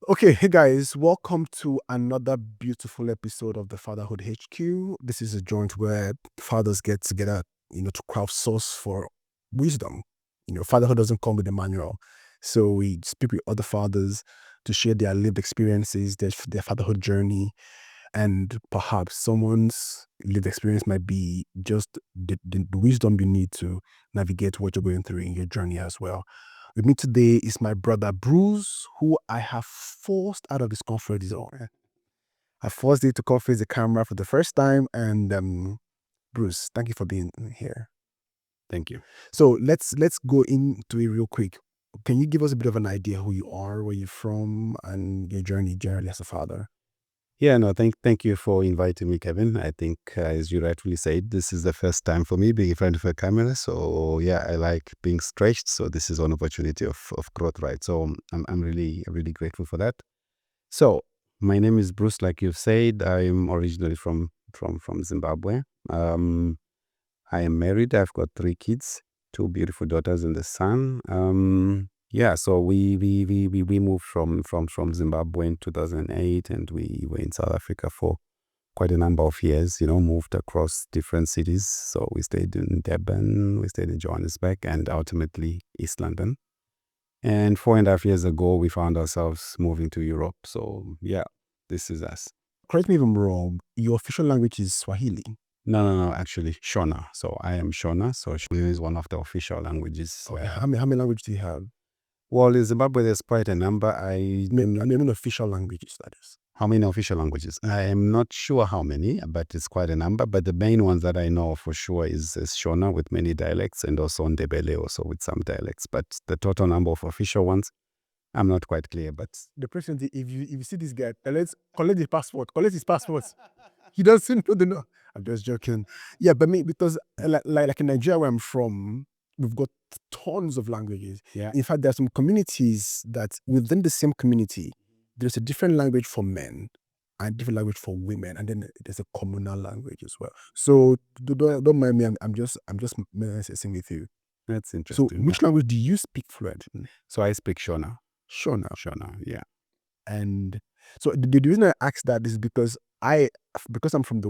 Okay, hey guys, welcome to another beautiful episode of the Fatherhood HQ. This is a joint where fathers get together, to crowdsource for wisdom. Fatherhood doesn't come with a manual. So we speak with other fathers to share their lived experiences, their fatherhood journey, and perhaps someone's lived experience might be just the wisdom you need to navigate what you're going through in your journey as well. With me today is my brother Bruce, who I have forced out of his comfort zone. I forced him to come face the camera for the first time, and Bruce, thank you for being here. Thank you. So let's go into it real quick. Can you give us a bit of an idea who you are, where you're from, and your journey generally as a father? Yeah, no, thank you for inviting me, Kevin. I think, as you rightfully said, this is the first time for me being in front of a camera. So yeah, I like being stretched. So this is an opportunity of growth, right? So I'm really grateful for that. So my name is Bruce, like you've said. I'm originally from Zimbabwe. I am married. I've got 3 kids, 2 beautiful daughters and a son. Yeah, so we moved from Zimbabwe in 2008, and we were in South Africa for quite a number of years. Moved across different cities. So we stayed in Durban, we stayed in Johannesburg, and ultimately East London. And 4.5 years ago, we found ourselves moving to Europe. So yeah, this is us. Correct me if I'm wrong. Your official language is Swahili. No, actually, Shona. So I am Shona. So Shona is one of the official languages. Okay, how many languages do you have? Well, in Zimbabwe, there's quite a number. I mean official languages, that is. How many official languages? I am not sure how many, but it's quite a number. But the main ones that I know for sure is Shona with many dialects, and also Ndebele also with some dialects. But the total number of official ones, I'm not quite clear. But The president, if you see this guy, let's collect his passport. Collect his passport. He doesn't know the no. I'm just joking. Yeah, but me, because like in Nigeria where I'm from, we've got tons of languages. yeah, In fact, there are some communities that within the same community, there's a different language for men and different language for women, and then there's a communal language as well. So don't mind me. I'm just messing with you. that's So interesting. which language do you speak fluently? So I speak Shona. Sure now. Shona, yeah. And so the reason I ask that is because I'm from the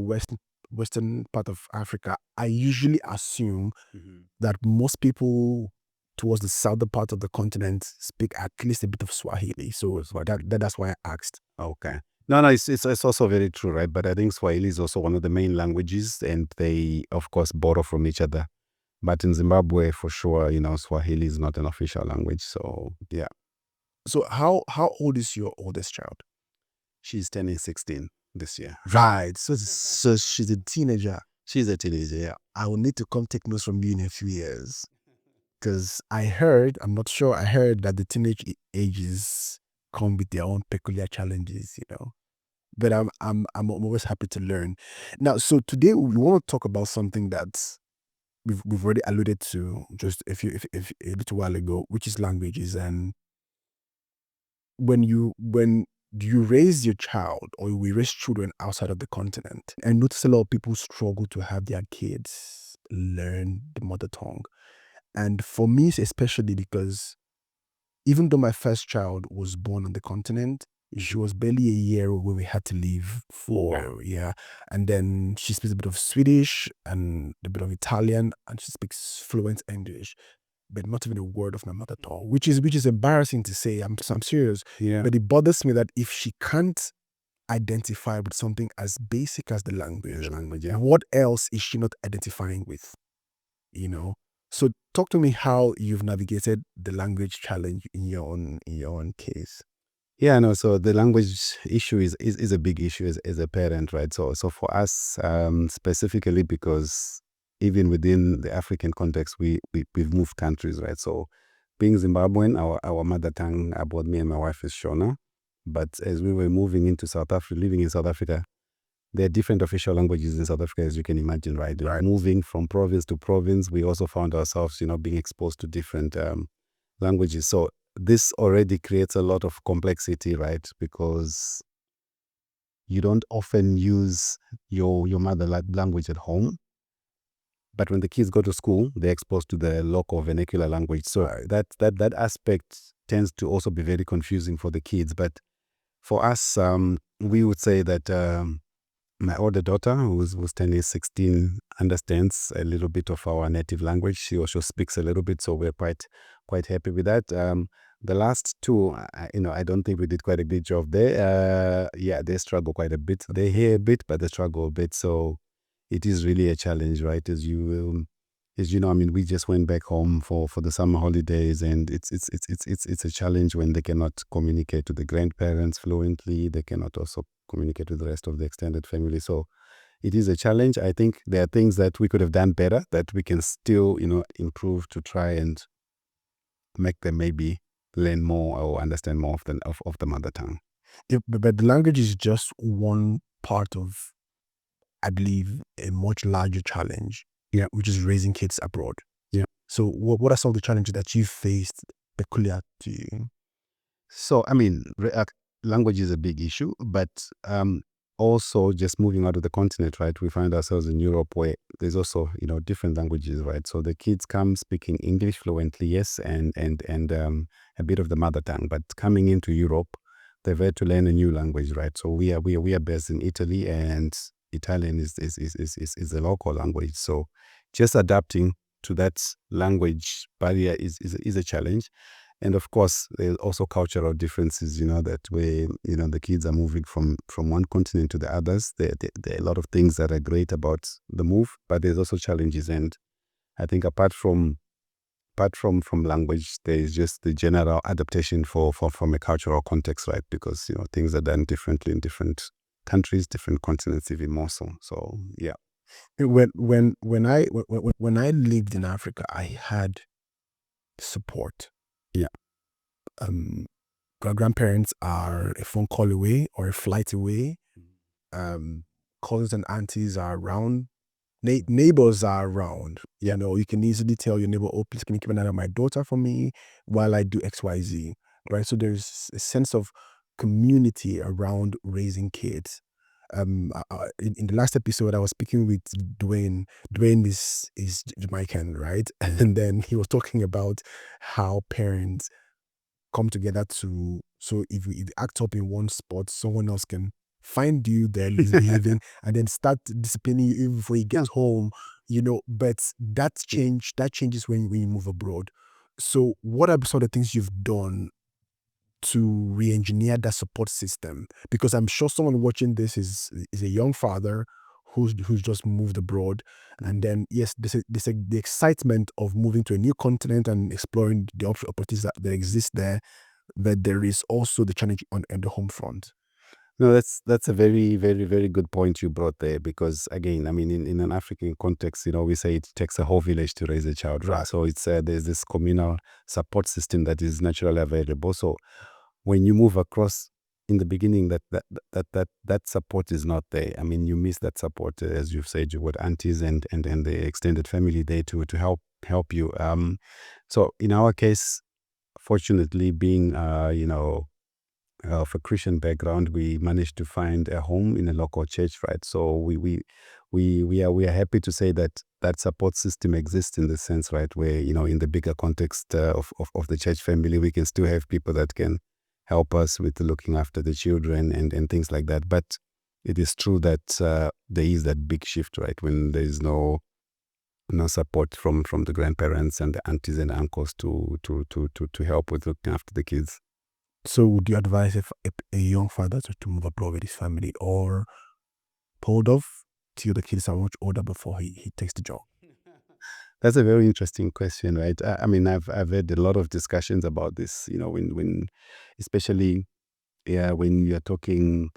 western part of Africa, I usually assume that most people towards the southern part of the continent speak at least a bit of Swahili. So that's why I asked. Okay. No, it's also very true, right? But I think Swahili is also one of the main languages, and they, of course, borrow from each other. But in Zimbabwe, for sure, Swahili is not an official language. So yeah, So how old is your oldest child? she's turning 16 this year. Right. So she's a teenager. She's a teenager, yeah. I will need to come take notes from you in a few years. Because I'm not sure, I heard that the teenage ages come with their own peculiar challenges. But I'm always happy to learn. Now, so today we want to talk about something that we've already alluded to just if a little while ago, which is languages. And when you raise your child, or we raise children outside of the continent, I notice a lot of people struggle to have their kids learn the mother tongue. And for me, especially because even though my first child was born on the continent, she was barely a year old when we had to leave for, yeah. And then she speaks a bit of Swedish and a bit of Italian, and she speaks fluent English, but not even a word of my mother tongue, which is embarrassing to say. I'm serious. Yeah. But it bothers me that if she can't identify with something as basic as the language, what else is she not identifying with? So talk to me how you've navigated the language challenge in your own case. Yeah, no, so the language issue is a big issue as a parent, right? So for us, specifically, because even within the African context, we've moved countries, right? So being Zimbabwean, our mother tongue, both me and my wife, is Shona. But as we were moving into South Africa, living in South Africa, there are different official languages in South Africa, as you can imagine, right? Right. Moving from province to province, we also found ourselves, being exposed to different languages. So this already creates a lot of complexity, right? Because you don't often use your mother language at home, but when the kids go to school, they're exposed to the local vernacular language. So that aspect tends to also be very confusing for the kids. But For us, we would say that my older daughter, who's 10 years 16, understands a little bit of our native language. She also speaks a little bit, so we're quite happy with that. The last two, I don't think we did quite a good job there. Yeah, they struggle quite a bit. They hear a bit, but they struggle a bit. So it is really a challenge, right? As you know, I mean, we just went back home for the summer holidays, and it's a challenge when they cannot communicate to the grandparents fluently. They cannot also communicate with the rest of the extended family. So it is a challenge. I think there are things that we could have done better that we can still, improve to try and make them maybe learn more or understand more of the mother tongue. But the language is just one part of, I believe, a much larger challenge, Yeah. which is raising kids abroad. Yeah. So, what are some of the challenges that you faced peculiar to you? So, I mean, language is a big issue, but also just moving out of the continent, right? We find ourselves in Europe where there's also, different languages, right? So the kids come speaking English fluently, yes, and a bit of the mother tongue, but coming into Europe, they've had to learn a new language, right? So we are based in Italy, and Italian is the local language. So just adapting to that language barrier is a challenge. And of course, there's also cultural differences, that way, the kids are moving from one continent to the others. There are a lot of things that are great about the move, but there's also challenges. And I think apart from language, there is just the general adaptation from a cultural context, right? Because, things are done differently in different countries, different continents, even more so. So, yeah. When I lived in Africa, I had support. Yeah. Um, Grandparents are a phone call away or a flight away. Cousins and aunties are around. Neighbors are around. Yeah. You can easily tell your neighbor, "Oh, please, can you keep an eye on my daughter for me while I do X, Y, Z." Right. So there's a sense of community around raising kids. In the last episode, I was speaking with Dwayne. Dwayne is Jamaican, right? And then he was talking about how parents come together so if you act up in one spot, someone else can find you there misbehaving and then start disciplining you even before you Yeah. get home. But that changes when you move abroad. So what are some of the things you've done to re-engineer that support system? Because I'm sure someone watching this is a young father who's just moved abroad, and then yes, the excitement of moving to a new continent and exploring the opportunities that exist there. But there is also the challenge on the home front. No, that's a very, very, very good point you brought there, because again, I mean, in an African context, we say it takes a whole village to raise a child, right? Right. So it's there's this communal support system that is naturally available. So when you move across in the beginning, that support is not there. I mean, you miss that support, as you've said, you got aunties and the extended family there to help you. So in our case, fortunately, being of a Christian background, we managed to find a home in a local church, right? So we are happy to say that that support system exists in the sense, right, where in the bigger context of the church family, we can still have people that can help us with looking after the children and things like that. But it is true that there is that big shift, right, when there is no support from the grandparents and the aunties and uncles to help with looking after the kids. So would you advise if a young father to move abroad with his family, or hold off till the kids are much older before he takes the job? That's a very interesting question, right? I mean, I've had a lot of discussions about this. When especially, yeah, when you're talking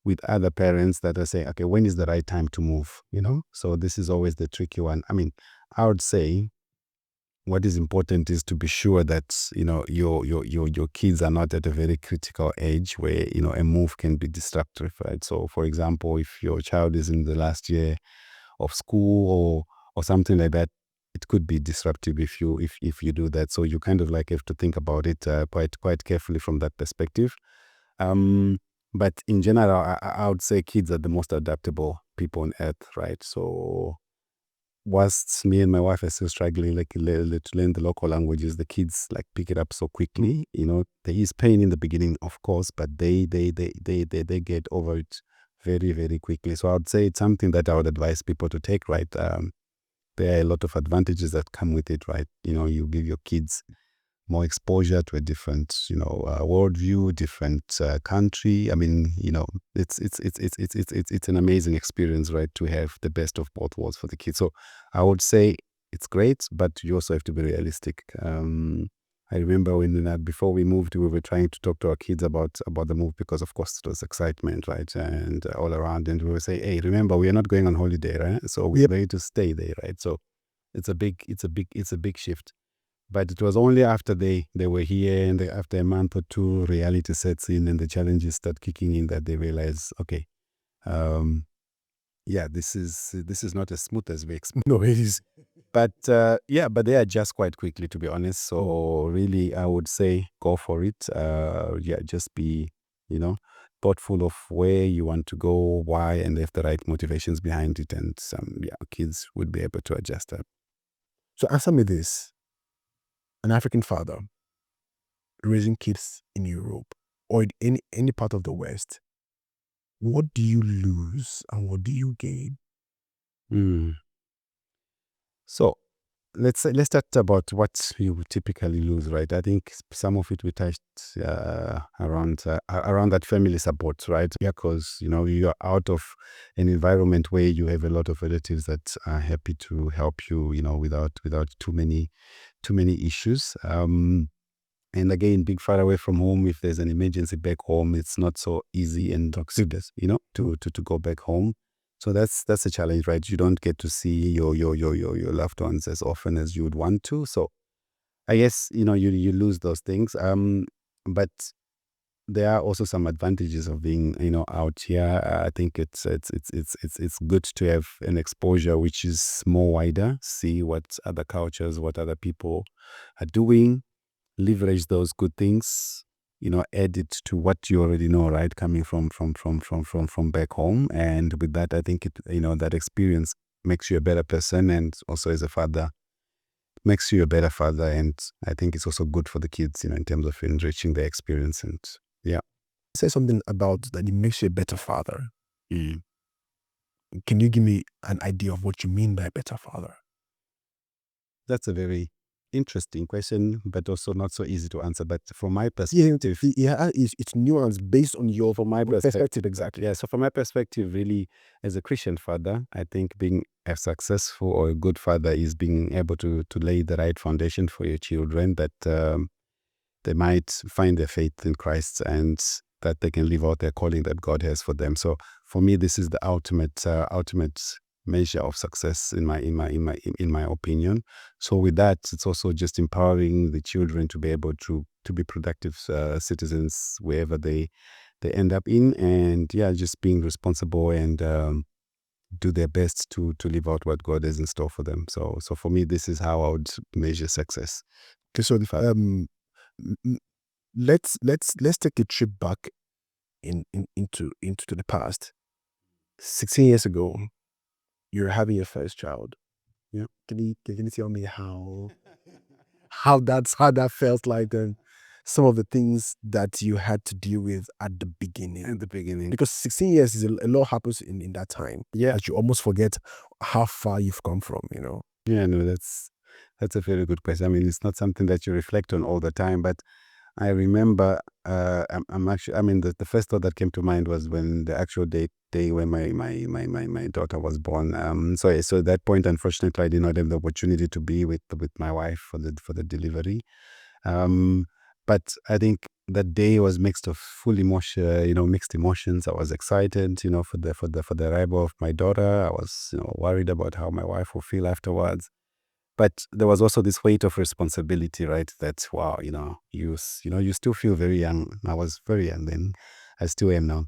with other parents that are saying, okay, when is the right time to move? So this is always the tricky one. I mean, I would say what is important is to be sure that your kids are not at a very critical age where a move can be disruptive, right? So, for example, if your child is in the last year of school or something like that, it could be disruptive if you do that. So you kind of like have to think about it quite carefully from that perspective. Um, but in general, I would say kids are the most adaptable people on earth, right? So whilst me and my wife are still struggling, like to learn the local languages, the kids like pick it up so quickly. There is pain in the beginning, of course, but they get over it very, very quickly. So I would say it's something that I would advise people to take, right? There are a lot of advantages that come with it, right? You give your kids more exposure to a different, worldview, different country. I mean, it's an amazing experience, right? To have the best of both worlds for the kids. So I would say it's great, but you also have to be realistic. I remember when before we moved, we were trying to talk to our kids about the move because, of course, it was excitement, right, and all around. And we would say, "Hey, remember, we are not going on holiday, right? So we're going to stay there, right?" So it's a big shift. But it was only after they were here and after a month or two, reality sets in and the challenges start kicking in that they realize, okay, um, yeah, this is not as smooth as we expect. No, it is. But yeah, but they adjust quite quickly, to be honest. So really, I would say go for it. Yeah, just be, you know, thoughtful of where you want to go, why, and if the right motivations behind it, and some kids would be able to adjust that. So answer me this: an African father raising kids in Europe or in any part of the West, what do you lose and what do you gain? Mm. So let's talk about what you would typically lose, right? I think some of it we touched around that family support, right? Yeah, because you're out of an environment where you have a lot of relatives that are happy to help you, without too many issues. And again, being far away from home, if there's an emergency back home, it's not so easy and toxic, to go back home. So that's a challenge, right? You don't get to see your loved ones as often as you would want to. So I guess you lose those things. But there are also some advantages of being out here. I think it's good to have an exposure which is more wider. See what other cultures, what other people are doing, leverage those good things, add it to what you already know, right, coming from back home. And with that, I think that experience makes you a better person, and also as a father makes you a better father. And I think it's also good for the kids, in terms of enriching their experience. And yeah. Say something about that it makes you a better father. Mm. Can you give me an idea of what you mean by a better father? That's a very interesting question, but also not so easy to answer. But from my Yeah, perspective, it's nuanced based on your from my perspective, exactly. yeah. So from my perspective, really, as a Christian father, I think being a successful or a good father is being able to lay the right foundation for your children, that they might find their faith in Christ and that they can live out their calling that God has for them. So for me, this is the ultimate measure of success in my opinion. So with that, it's also just empowering the children to be able to be productive citizens wherever they end up in, and yeah, just being responsible and do their best to live out what God has in store for them. So for me, this is how I would measure success. Okay, so m- m- let's take a trip back into the past. 16 years ago, you're having your first child. Yeah. Can you tell me how that felt like, and some of the things that you had to deal with at the beginning? At the beginning. Because 16 years is a lot happens in that time. Yeah. That you almost forget how far you've come from. Yeah, no, that's a very good question. I mean, it's not something that you reflect on all the time, but I remember I'm actually, I mean, the first thought that came to mind was when the actual day when my daughter was born. So at that point, unfortunately, I did not have the opportunity to be with my wife for the delivery. Um, but I think that day was mixed of full emotion, mixed emotions. I was excited, for the arrival of my daughter. I was, worried about how my wife will feel afterwards. But there was also this weight of responsibility, right? That wow, you still feel very young. I was very young then. I still am now.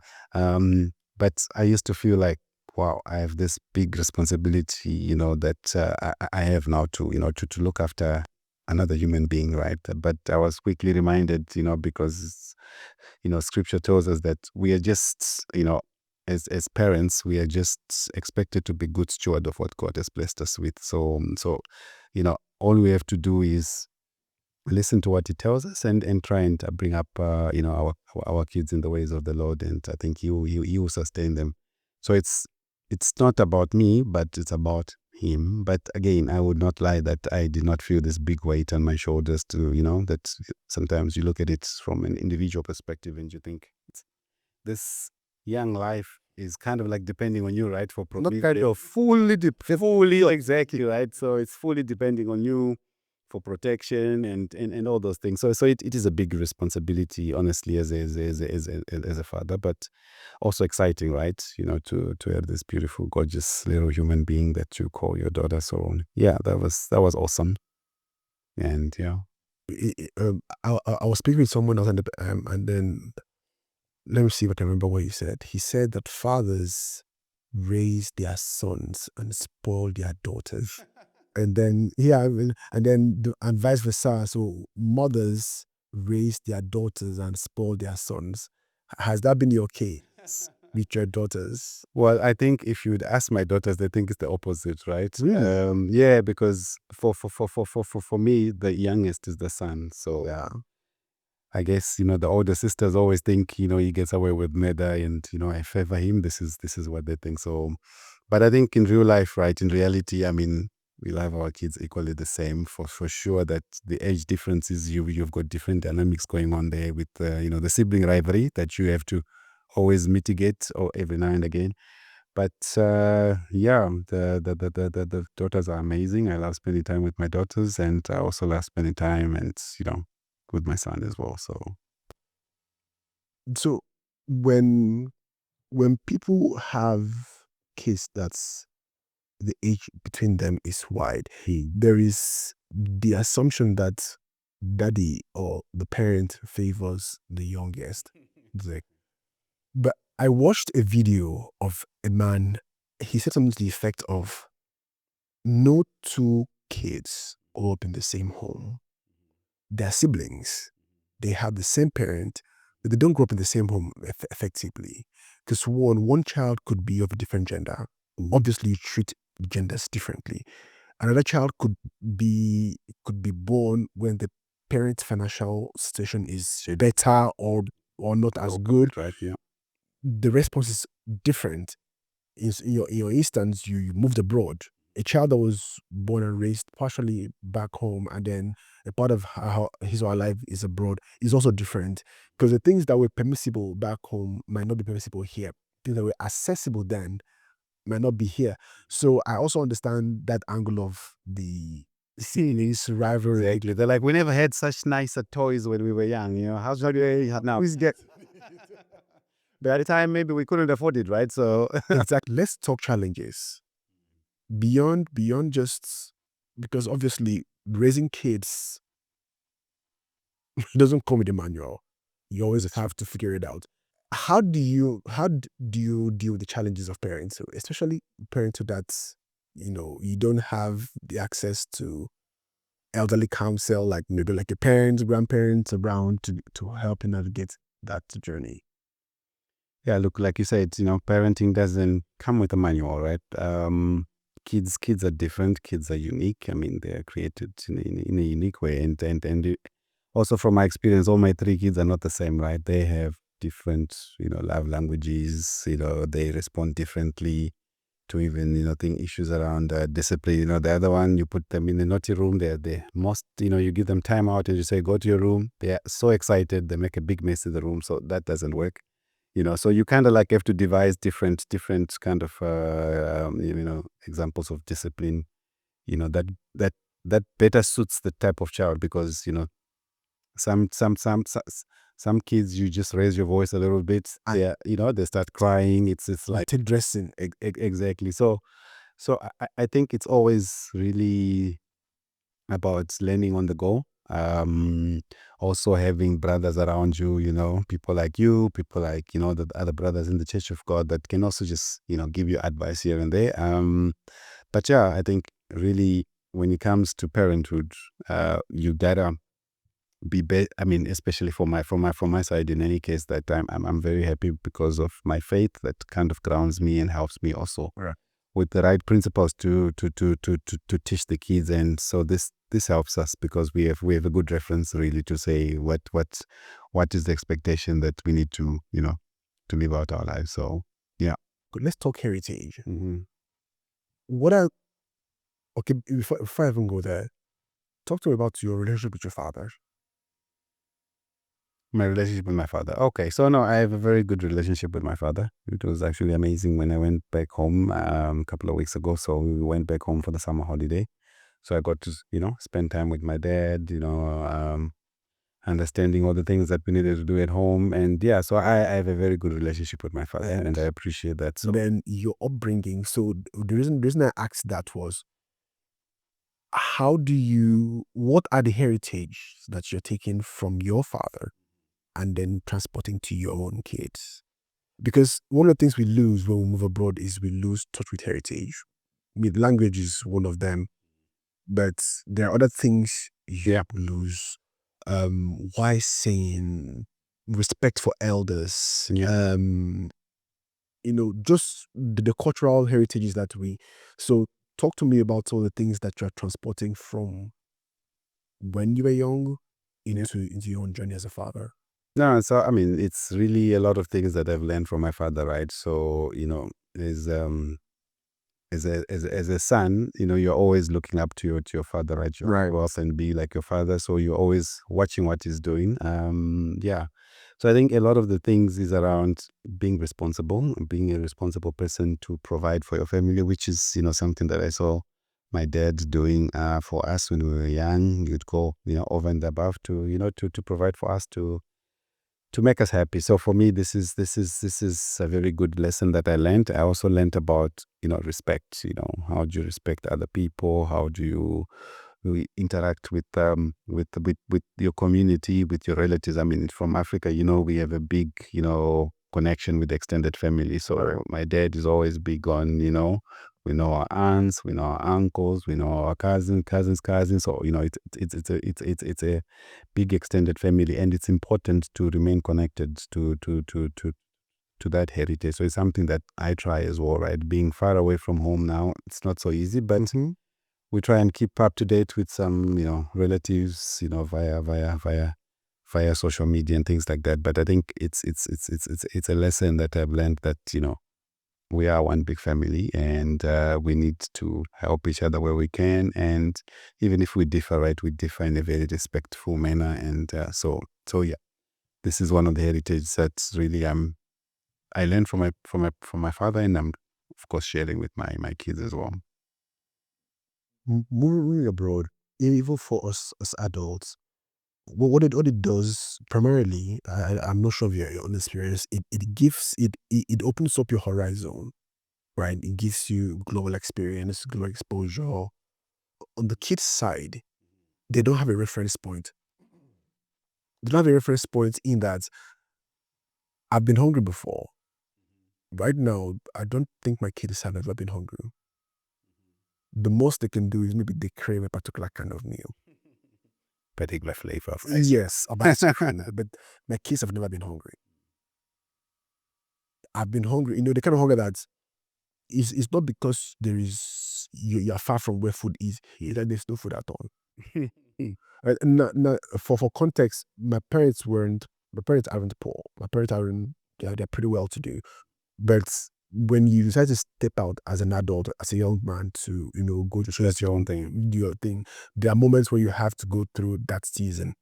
But I used to feel like, wow, I have this big responsibility, that I have now to look after another human being, right? But I was quickly reminded, because scripture tells us that we are just, as parents, we are just expected to be good steward of what God has blessed us with. So all we have to do is listen to what He tells us and try and bring up our kids in the ways of the Lord, and I think He will sustain them. So it's not about me, but it's about Him. But again, I would not lie that I did not feel this big weight on my shoulders to that sometimes you look at it from an individual perspective and you think this young life is kind of like depending on you, right? For not kind of fully exactly, right? So it's fully depending on you for protection and all those things. So it is a big responsibility, honestly, as a father, but also exciting, right? To have this beautiful, gorgeous little human being that you call your daughter. So yeah, that was awesome, and yeah. I was speaking with someone else, and then let me see if I can remember what he said. He said that fathers raise their sons and spoil their daughters, and then and vice versa. So mothers raise their daughters and spoil their sons. Has that been your case with your daughters? Well, I think if you'd ask my daughters, they think it's the opposite, right? Really? Yeah, because for me, the youngest is the son. So Yeah. I guess the older sisters always think he gets away with murder, and I favor him. This is what they think. So, but I think in real life, right? In reality, I mean, we love our kids equally the same. For sure, that the age differences, you've got different dynamics going on there with the sibling rivalry that you have to always mitigate or every now and again. But yeah, the daughters are amazing. I love spending time with my daughters, and I also love spending time and with my son as well. So So when people have kids that's the age between them is wide, there is the assumption that daddy or the parent favors the youngest. It's like, but I watched a video of a man. He said something to the effect of, no two kids grow up in the same home. They're siblings. They have the same parent, but they don't grow up in the same home effectively. Because one child could be of a different gender. Obviously, you treat genders differently. Another child could be born when the parent's financial situation is better or not as good. right, yeah. The response is different. In your instance, you moved abroad. A child that was born and raised partially back home, and then a part of how his or her life is abroad, is also different, because the things that were permissible back home might not be permissible here. Things that were accessible then might not be here. So I also understand that angle of the series rivalry. Exactly. They're like, we never had such nicer toys when we were young. How should we have now? By the time maybe we couldn't afford it, right? So Exactly. Let's talk challenges beyond just, because obviously raising kids doesn't come with a manual. You always have to figure it out. How do you deal with the challenges of parenthood, especially parenthood that's, you don't have the access to elderly counsel, like maybe like your parents, grandparents around to help you navigate that journey? yeah, look, like you said, parenting doesn't come with a manual, right? Kids are different. Kids are unique. I mean, they are created in a unique way, and also from my experience, all my three kids are not the same, right? They have different, love languages. They respond differently to even think issues around discipline. The other one, you put them in the naughty room. They most you give them time out and you say go to your room. They're so excited, they make a big mess in the room. So that doesn't work. So you kind of like have to devise different kind of examples of discipline. That that that better suits the type of child, because some some some some some kids, you just raise your voice a little bit, they start crying. It's like Take dressing. exactly. So I think it's always really about learning on the go. Also having brothers around you, people like you, people like, the other brothers in the Church of God that can also just, give you advice here and there. But yeah, I think really when it comes to parenthood, you gotta I mean, especially from my side, in any case, that I'm very happy because of my faith that kind of grounds me and helps me also Right. with the right principles to teach the kids. And so this helps us because we have a good reference really to say what is the expectation that we need to, to live out our lives. So yeah. Good. Let's talk heritage. Hmm. What are okay before I even go there, talk to me about your relationship with your father. My relationship with my father. Okay, so no, I have a very good relationship with my father. It was actually amazing when I went back home a couple of weeks ago. So we went back home for the summer holiday. So I got to, spend time with my dad, understanding all the things that we needed to do at home. And yeah, so I have a very good relationship with my father and I appreciate that. So Then your upbringing. So the reason I asked that was, what are the heritage that you're taking from your father and then transporting to your own kids? Because one of the things we lose when we move abroad is we lose touch with heritage. I mean, language is one of them, but there are other things you yeah, lose. Why saying respect for elders? yeah. Just the cultural heritages that we. So talk to me about all the things that you're transporting from when you were young Yeah. into your own journey as a father. No, so I mean, it's really a lot of things that I've learned from my father, right? So, is as a son, you're always looking up to your father, right? You want to Right. grow up and be like your father, so you're always watching what he's doing. Yeah. So I think a lot of the things is around being responsible, being a responsible person to provide for your family, which is something that I saw my dad doing for us when we were young. You'd go over and above to to provide for us to make us happy. So for me, this is a very good lesson that I learned. I also learned about respect. How do you respect other people? How do you really interact with your community, with your relatives? I mean, from Africa, we have a big connection with the extended family. So Right. my dad is always big on we know our aunts, we know our uncles, we know our cousins. So it's a big extended family, and it's important to remain connected to that heritage. So it's something that I try as well, right? Being far away from home now, it's not so easy, but Mm-hmm. we try and keep up to date with some relatives, via social media and things like that. But I think it's a lesson that I've learned that we are one big family, and we need to help each other where we can. And even if we differ, right, we differ in a very respectful manner. And so yeah, this is one of the heritage that's really I learned from my father, and I'm of course sharing with my kids as well. Moving abroad, even for us as adults, what it does primarily, I'm not sure of your own experience. It opens up your horizon, right? It gives you global experience, global exposure. On the kids' side, they don't have a reference point. They don't have a reference point in that I've been hungry before. Right now, I don't think my kids have ever been hungry. The most they can do is maybe they crave a particular kind of meal. Particular flavor of ice Yes, about ice cream, but my kids have never been hungry. I've been hungry. The kind of hunger that is not because you're far from where food is. It's that there's no food at all. For context, my parents aren't poor. My parents aren't, they're pretty well to do. But when you decide to step out as an adult, as a young man to, go to so that's your own school, thing. do your thing, there are moments where you have to go through that season.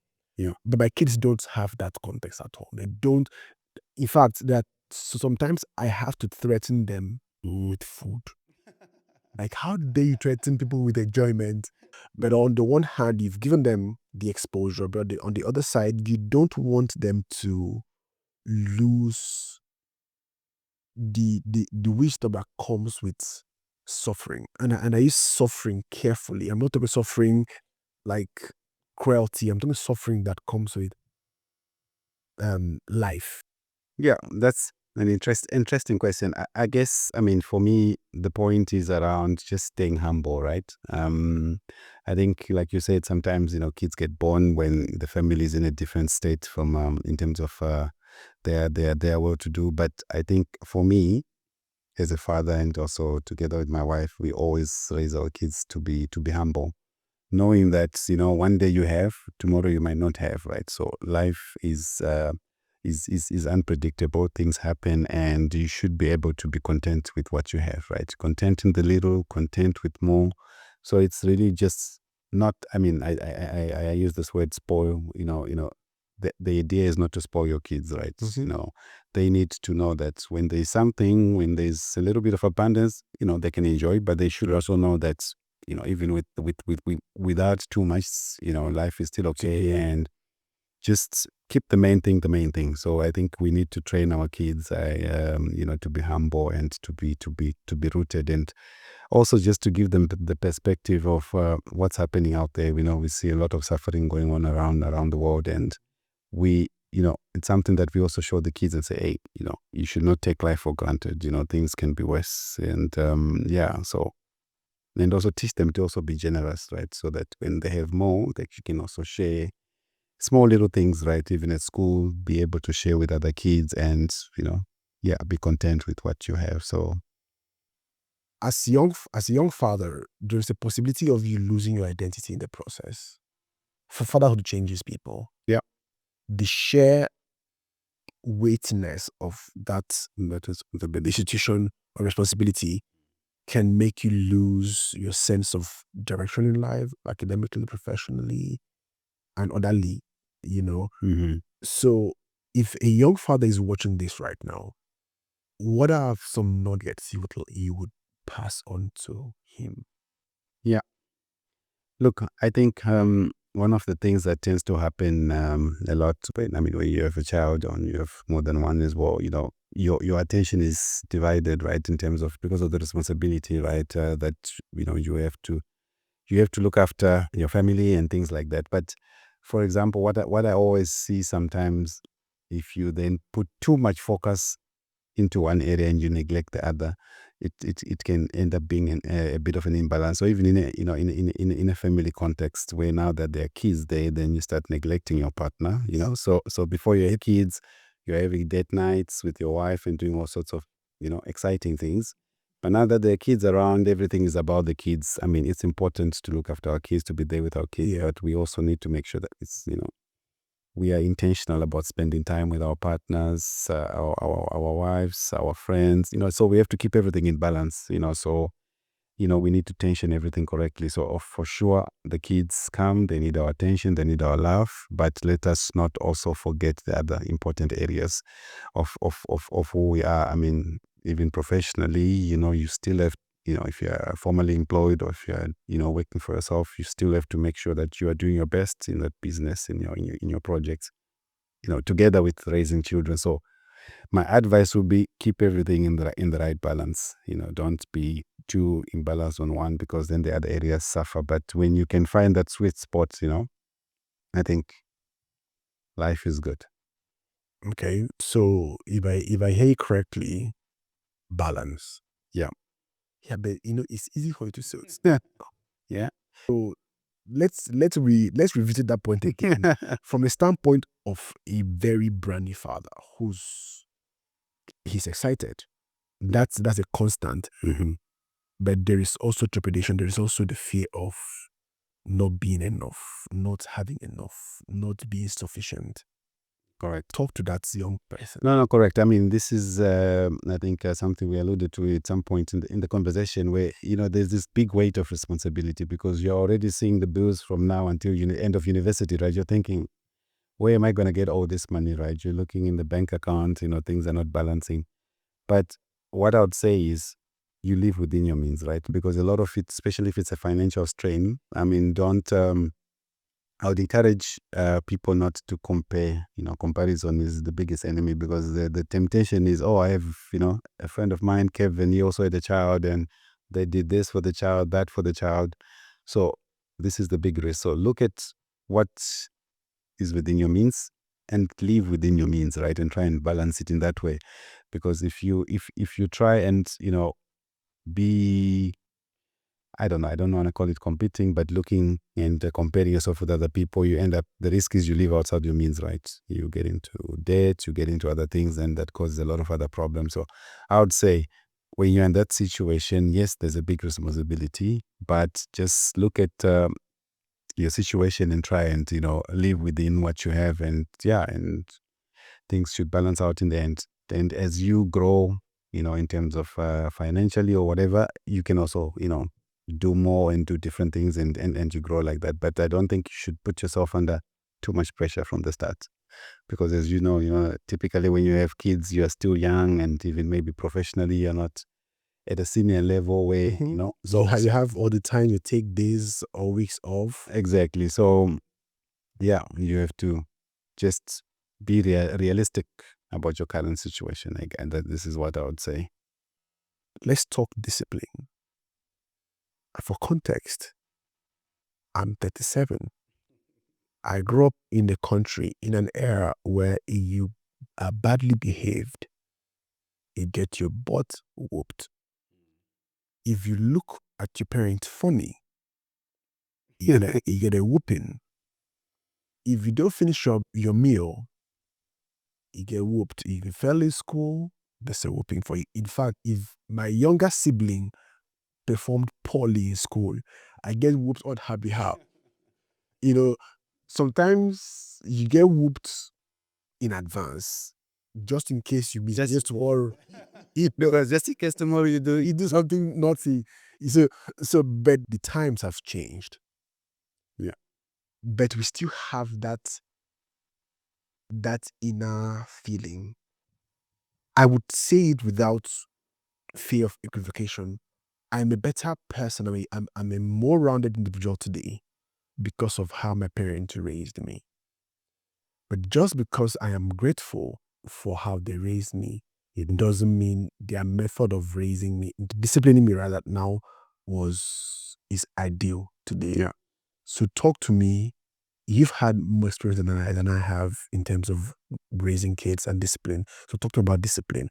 But my kids don't have that context at all. They don't, in fact, so sometimes I have to threaten them with food. Like, how dare you threaten people with enjoyment? But on the one hand, you've given them the exposure, but on the other side, you don't want them to lose the wisdom that comes with suffering. And I use suffering carefully. I'm not talking suffering like cruelty. I'm talking suffering that comes with life. Yeah, An interesting question. I guess, I mean, for me, the point is around just staying humble, right? I think, like you said, sometimes, kids get born when the family is in a different state from, in terms of their well to do. But I think for me, as a father and also together with my wife, we always raise our kids to be humble, knowing that one day you have, tomorrow you might not have, right? So life is unpredictable. Things happen, and you should be able to be content with what you have, right? Content in the little, content with more. So it's really just not, I mean, I use this word spoil. The idea is not to spoil your kids, right? They need to know that when there's something, when there's a little bit of abundance, they can enjoy, but they should also know that even without too much, life is still okay, and just keep the main thing. So I think we need to train our kids, to be humble and to be rooted, and also just to give them the perspective of what's happening out there. We see a lot of suffering going on around the world, and it's something that we also show the kids and say, hey, you should not take life for granted. Things can be worse, and yeah, so. And also teach them to also be generous, right? So that when they have more, they can also share small little things, right? Even at school, be able to share with other kids and, yeah, be content with what you have. So, As a young father, there's a possibility of you losing your identity in the process. For fatherhood changes people. yeah, The sheer weightiness of that is the institution or responsibility can make you lose your sense of direction in life, academically, professionally, and otherly, you know. hmm So if a young father is watching this right now, what are some nuggets you would pass on to him? yeah. Look, I think one of the things that tends to happen a lot, when you have a child or you have more than one as well, your attention is divided, right, in terms of because of the responsibility, right, that you have to look after your family and things like that. But for example, what I always see sometimes, if you then put too much focus into one area and you neglect the other, it can end up being a bit of an imbalance. So even in a in a family context where now that there are kids there, then you start neglecting your partner. So before you have kids, you're having date nights with your wife and doing all sorts of exciting things. But now that there are kids around, everything is about the kids. I mean, it's important to look after our kids, to be there with our kids, Yeah. but we also need to make sure that we are intentional about spending time with our partners, our wives, our friends. So we have to keep everything in balance. So we need to tension everything correctly. So for sure, the kids come, they need our attention, they need our love, but let us not also forget the other important areas of who we are. I mean, even professionally, you still have, if you're formally employed or if you're, working for yourself, you still have to make sure that you are doing your best in that business, in your projects, together with raising children. So my advice would be keep everything in the right balance. Don't be too imbalanced on one because then the other areas suffer. But when you can find that sweet spot, I think life is good. Okay. So if I hear you correctly, balance. Yeah. Yeah, but it's easy for you to say. Yeah. So let's revisit that point again from a standpoint of a very brand new father he's excited. That's a constant. hmm But there is also trepidation. There is also the fear of not being enough, not having enough, not being sufficient. Correct. Talk to that young person. No, correct. I mean, this is, I think, something we alluded to at some point in the conversation where, there's this big weight of responsibility because you're already seeing the bills from now until end of university, right? You're thinking, where am I going to get all this money, right? You're looking in the bank account, things are not balancing. But what I would say is you live within your means, right? Because a lot of it, especially if it's a financial strain, I mean, I would encourage people not to compare. Comparison is the biggest enemy because the temptation is, oh, I have, a friend of mine, Kevin, he also had a child and they did this for the child, that for the child. So this is the big risk. So look at what is within your means and live within your means, right? And try and balance it in that way. Because if you try and, be, I don't know, I don't want to call it competing, but looking and comparing yourself with other people, you end up, the risk is you live outside your means, right? You get into debt, you get into other things, and that causes a lot of other problems. So I would say, when you're in that situation, yes, there's a big responsibility, but just look at your situation and try and, live within what you have. And yeah, and things should balance out in the end. And as you grow, in terms of financially or whatever, you can also, do more and do different things, and you grow like that. But I don't think you should put yourself under too much pressure from the start, because as typically when you have kids, you're still young, and even maybe professionally, you're not at a senior level where, You, so you have all the time. You take days or weeks off. exactly. So yeah, you have to just be realistic about your current situation. Again, that this is what I would say. Let's talk discipline. For context, I'm 37. I grew up in the country in an era where you are badly behaved, you get your butt whooped. If you look at your parents funny, you get a whooping. If you don't finish your meal, you get whooped. If you fail in school, there's a whooping for you. In fact, if my younger sibling performed poorly in school, I get whooped on her behalf. You know, sometimes you get whooped in advance, just in case you miss. Just tomorrow, just in case tomorrow you do something naughty. So but the times have changed. Yeah, but we still have that inner feeling. I would say it without fear of equivocation. I'm a better person. I'm a more rounded individual today because of how my parents raised me. But just because I am grateful for how they raised me, it doesn't mean their method of raising me, disciplining me rather, now is ideal today. Yeah. So talk to me. You've had more experience than I have in terms of raising kids and discipline. So talk to me about discipline.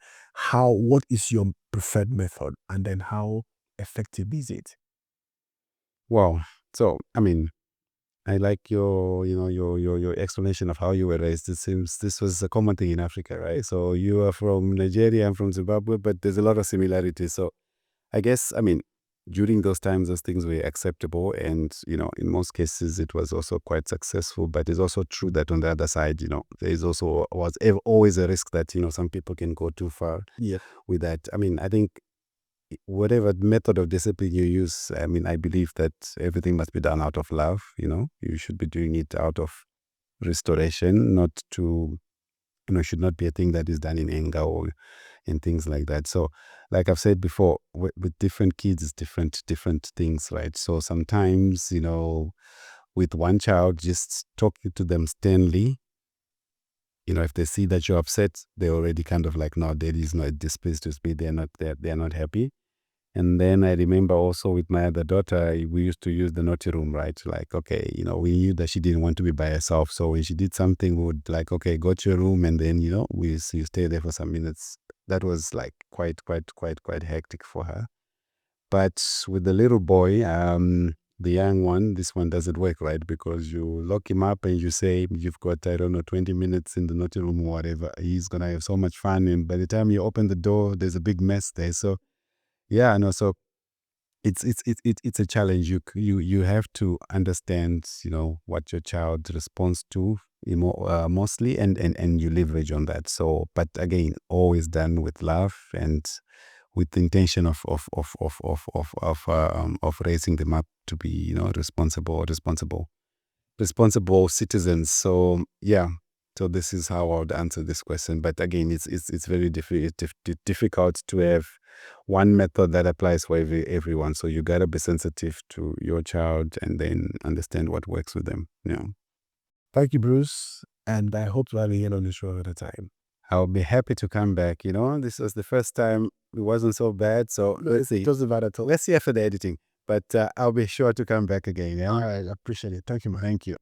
What is your preferred method, and then how effective is it? Wow. So I mean, I like your explanation of how you were raised. It seems this was a common thing in Africa, right? So you are from Nigeria, I'm from Zimbabwe, but there's a lot of similarities. So I guess, I mean, during those times, those things were acceptable, and in most cases, it was also quite successful. But it's also true that on the other side, there is also was always a risk that some people can go too far Yeah. with that. I mean, I think whatever method of discipline you use, I mean, I believe that everything must be done out of love. You should be doing it out of restoration, not to, should not be a thing that is done in anger or and things like that. So, like I've said before, with different kids, it's different things, right? So sometimes, with one child, just talking to them sternly. If they see that you're upset, they're already kind of like, no, daddy is not displeased with me. They're not happy. And then I remember also with my other daughter, we used to use the naughty room, right? Like, okay, we knew that she didn't want to be by herself. So when she did something, we would like, okay, go to your room. And then, you stay there for some minutes. That was like quite hectic for her. But with the little boy, the young one, this one doesn't work, right? Because you lock him up and you say, you've got, I don't know, 20 minutes in the naughty room or whatever. He's going to have so much fun. And by the time you open the door, there's a big mess there. So, yeah, no, so it's a challenge. You have to understand, what your child responds to mostly, and you leverage on that. So, but again, always done with love and with the intention of raising them up to be, responsible citizens. So yeah, so this is how I would answer this question. But again, it's very difficult to have one method that applies for everyone. So you gotta be sensitive to your child and then understand what works with them. Yeah, Thank you, Bruce. And I hope to have you again on the show at a time. I'll be happy to come back. This was the first time. It wasn't so bad. So let's see. It doesn't matter at all. Let's see after the editing. But I'll be sure to come back again. Yeah. All right. I appreciate it. Thank you, man. Thank you.